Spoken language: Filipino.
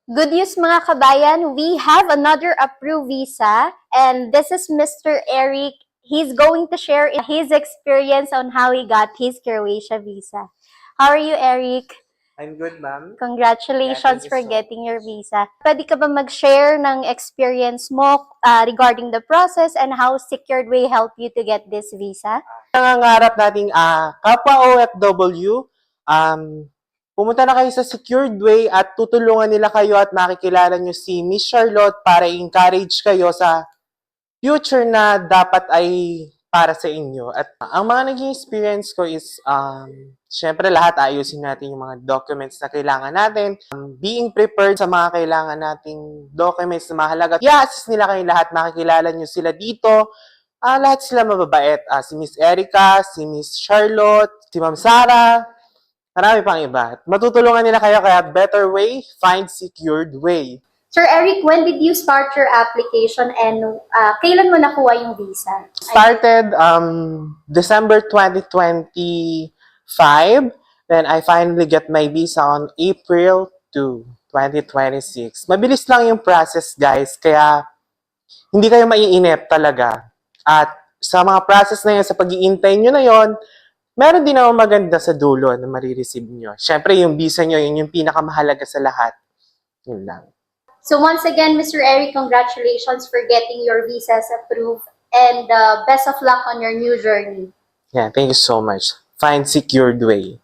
Good news mga kabayan, we have another approved visa and this is Mr. Eric. He's going to share his experience on how he got his Croatia visa. How are you, Eric? I'm good, ma'am. Congratulations Yeah, thank you for so getting your much. visa. Pwede ka ba mag-share ng experience mo regarding the process and how Secured Way helped you to get this visa? Nangangarap nating kapwa OFW, pumunta na kayo sa Secured Way at tutulungan nila kayo at makikilala nyo si Miss Charlotte para encourage kayo sa future na dapat ay para sa inyo. At ang mga naging experience ko is, syempre lahat ayusin natin yung mga documents na kailangan natin. Being prepared sa mga kailangan nating documents na mahalaga. I-assist nila kayo lahat, makikilala nyo sila dito. Lahat sila mababait. Si Miss Erica, si Miss Charlotte, si Ma'am Sarah, marami pang iba. Matutulungan nila kayo kaya better way, find secured way. Sir Eric, when did you start your application and kailan mo nakuha yung visa? Started December 2025. Then I finally get my visa on April 2, 2026. Mabilis lang yung process, guys. Kaya hindi kayo maiinip talaga. At sa mga process na yun, sa pag-iintay nyo na yon, meron din naman maganda sa dulo na marireceive nyo. Siyempre, yung visa nyo, yun yung pinakamahalaga sa lahat. Yun lang. So once again, Mr. Eric, congratulations for getting your visas approved and best of luck on your new journey. Yeah, thank you so much. Find secured way.